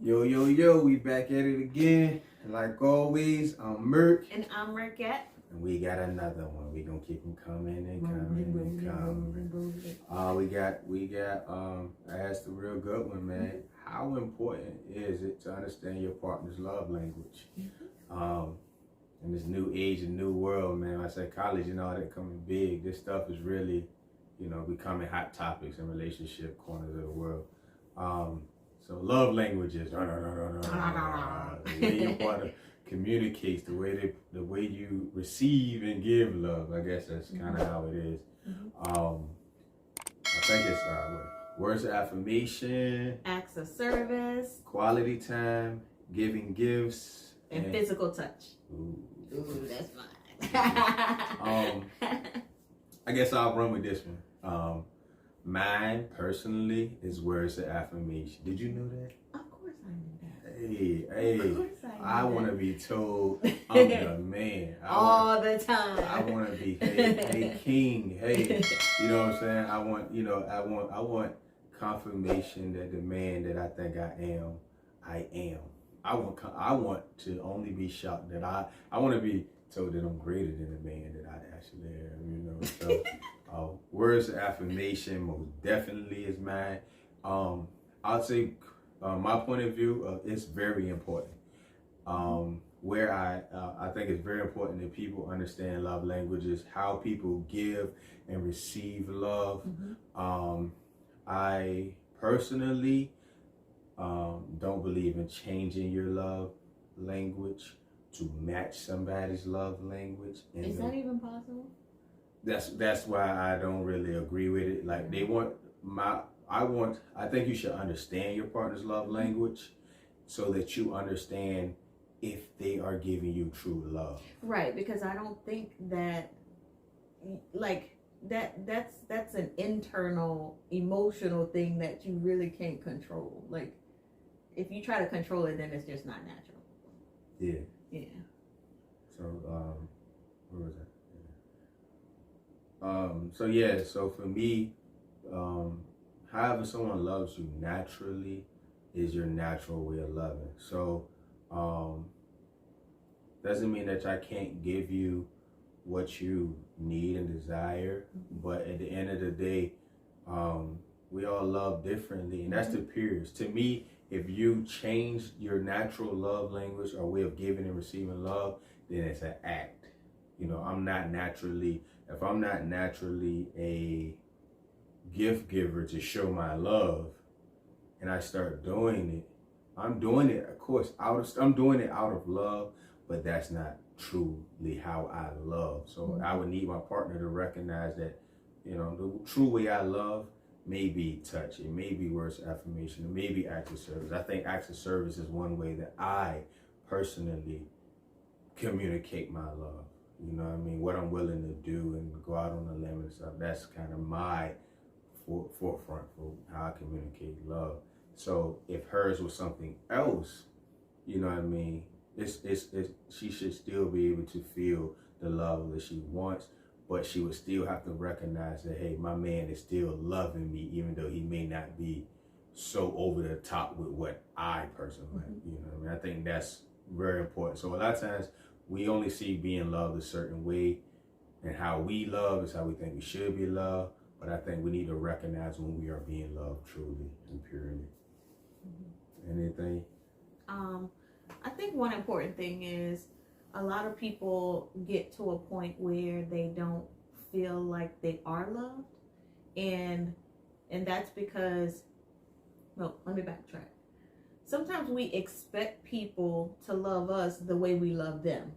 Yo, yo, yo, we back at it again. Like always, I'm Murk. And I'm Murkette. And we got another one. We gonna keep them coming and coming and coming. I asked a real good one, man. How important is it to understand your partner's love language? In this new age and new world, man, I said college and all that coming big, this stuff is really, becoming hot topics in relationship corners of the world. So love languages, the way your partner communicates, the way you receive and give love. I guess that's kind of how it is. I think it's words of affirmation, Acts of service, quality time, giving gifts, and physical touch. Ooh, that's fine. I guess I'll run with this one. Mine personally is words of affirmation. Did you know that? Of course I knew that. Hey, of course I want to be told I'm the man. All the time. I want to be, hey, king, hey, you know what I'm saying? I want confirmation that the man that I think I am. I want to only be shocked that I want to be told that I'm greater than the man that I actually am, So words of affirmation most definitely is mine. I'd say my point of view, it's very important. Where I think it's very important that people understand love languages, how people give and receive love. I personally don't believe in changing your love language to match somebody's love language. Is that even possible? That's why I don't really agree with it. Like I think you should understand your partner's love language so that you understand if they are giving you true love. Right, because I don't think that that's an internal emotional thing that you really can't control. Like if you try to control it, then it's just not natural. Yeah. Yeah. So where was that? So for me, however someone loves you naturally is your natural way of loving. So doesn't mean that I can't give you what you need and desire, but at the end of the day, we all love differently, and that's the periods. To me, if you change your natural love language or way of giving and receiving love, then it's an act. If I'm not naturally a gift giver to show my love, and I start doing it, I'm doing it, of course, I'm doing it out of love, but that's not truly how I love. So I would need my partner to recognize that, the true way I love may be touch, it may be words of affirmation, it may be acts of service. I think acts of service is one way that I personally communicate my love. You know what I mean? What I'm willing to do and go out on a limb and stuff. That's kind of my forefront for how I communicate love. So if hers was something else, you know what I mean? She should still be able to feel the love that she wants, but she would still have to recognize that, hey, my man is still loving me, even though he may not be so over the top with what I personally like. You know what I mean? I think that's very important. So a lot of times we only see being loved a certain way, and how we love is how we think we should be loved. But I think we need to recognize when we are being loved truly and purely. Anything? I think one important thing is a lot of people get to a point where they don't feel like they are loved, and that's because, well, let me backtrack. Sometimes we expect people to love us the way we love them,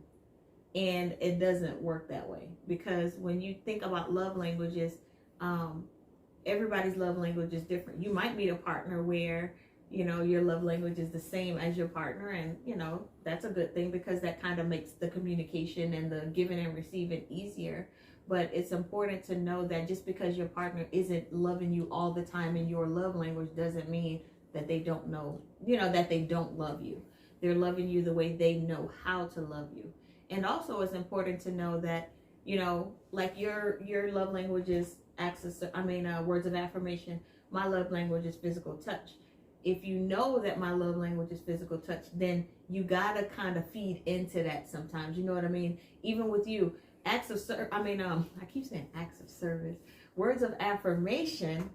and it doesn't work that way, because when you think about love languages, everybody's love language is different. You might meet a partner where your love language is the same as your partner, and that's a good thing, because that kind of makes the communication and the giving and receiving easier. But it's important to know that just because your partner isn't loving you all the time in your love language doesn't mean that they don't know, that they don't love you. They're loving you the way they know how to love you. And also it's important to know that, like your love language is words of affirmation. My love language is physical touch. if you know that my love language is physical touch, then you gotta kind of feed into that sometimes. You know what I mean? Even with you, acts of service. I mean, I keep saying acts of service. Words of affirmation.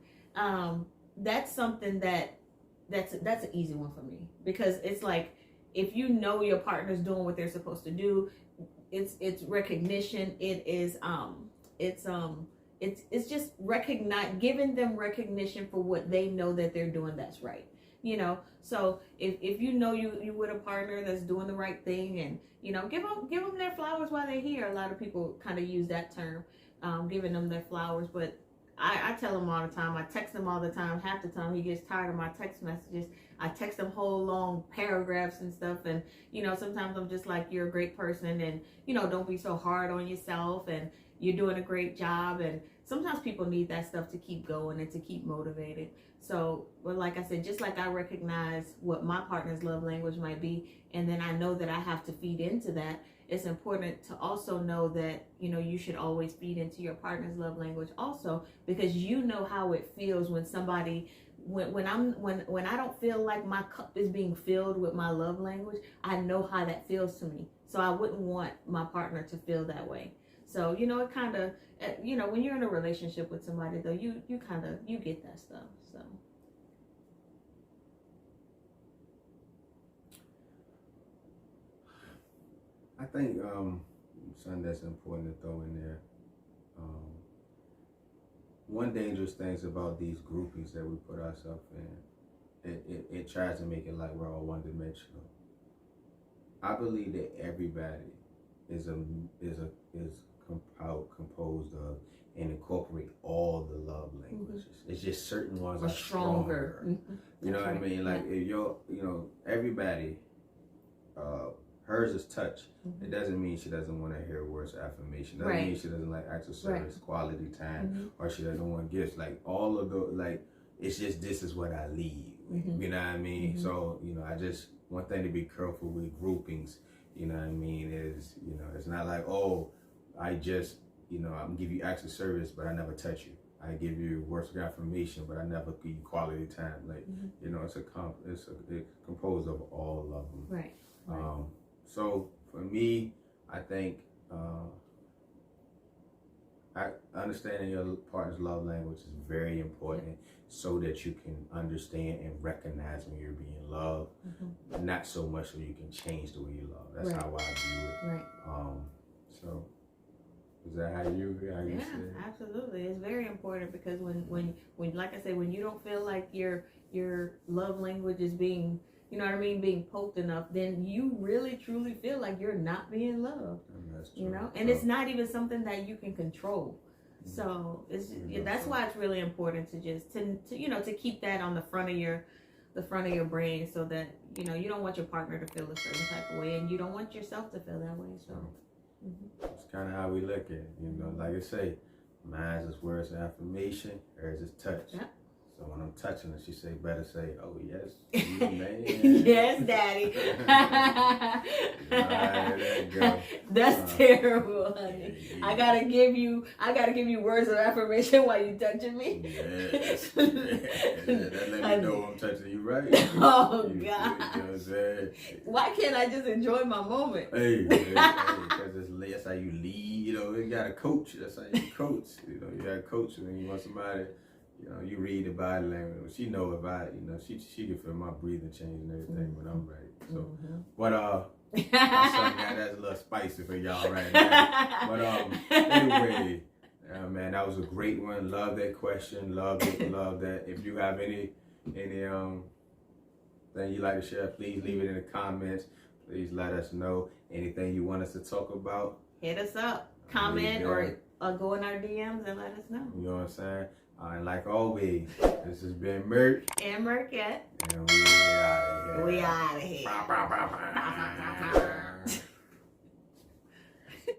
That's something that's an easy one for me, because it's like, if you know your partner's doing what they're supposed to do, it's recognition. It's just giving them recognition for what they know that they're doing that's right. You know, so if you know you with a partner that's doing the right thing, and you know, give them their flowers while they're here. A lot of people kind of use that term, giving them their flowers, but I tell him all the time. I text him all the time. Half the time he gets tired of my text messages. I text him whole long paragraphs and stuff. And, you know, sometimes I'm just like, you're a great person, and, you know, don't be so hard on yourself, and you're doing a great job. And sometimes people need that stuff to keep going and to keep motivated. So, but like I said, just like I recognize what my partner's love language might be, and then I know that I have to feed into that, it's important to also know that, you know, you should always feed into your partner's love language also, because you know how it feels when somebody, when I don't feel like my cup is being filled with my love language. I know how that feels to me. So I wouldn't want my partner to feel that way. So, you know, it kind of, you know, when you're in a relationship with somebody though, you get that stuff. So. I think something that's important to throw in there. One dangerous things about these groupings that we put ourselves in, it tries to make it like we're all one dimensional. I believe that everybody is composed of and incorporate all the love languages. Mm-hmm. It's just certain ones are stronger. Mm-hmm. You know what I mean? Like if everybody. Hers is touch. Mm-hmm. It doesn't mean she doesn't want to hear words of affirmation. Doesn't mean she doesn't like acts of service, quality time, or she doesn't want gifts. Like all of those, like it's just this is what I lead. You know what I mean? So you know, I just one thing to be careful with groupings. You know what I mean? Is it's not like I just I'm gonna give you acts of service, but I never touch you. I give you words of affirmation, but I never give you quality time. Like it's composed of all of them. Right. So for me, I think understanding your partner's love language is very important, so that you can understand and recognize when you're being loved. Not so much so you can change the way you love. That's how I view it. Right. So is that how you see it? Absolutely. It's very important, because when like I said, when you don't feel like your love language is being, you know what I mean, being poked enough, then you really truly feel like you're not being loved. And that's true. You know, and it's not even something that you can control. So that's why it's really important to just to keep that on the front of your brain, so that you don't want your partner to feel a certain type of way, and you don't want yourself to feel that way. So it's kind of how we look at it. Like I say, mine is words of affirmation, hers is touch. Yep. So when I'm touching her, she better say, "Oh yes, you man." Yes, daddy. That's terrible, honey. Yeah. I gotta give you words of affirmation while you touching me. Yes. That let me know I'm touching you right. Oh God. You know what I'm saying? Why can't I just enjoy my moment? Hey, because that's how you lead. You got a coach. That's how you coach. You got a coach when you want somebody. You read the body language. She know if she can feel my breathing change and everything when I'm ready. So, but that's a little spicy for y'all right now. But anyway, man, that was a great one. Love that question. Love it. Love that. If you have any thing you'd like to share, please leave it in the comments. Please let us know anything you want us to talk about. Hit us up, comment, or go in our DMs and let us know. You know what I'm saying? And like always, this has been Murk and Murkette. And we out of here. We out of here.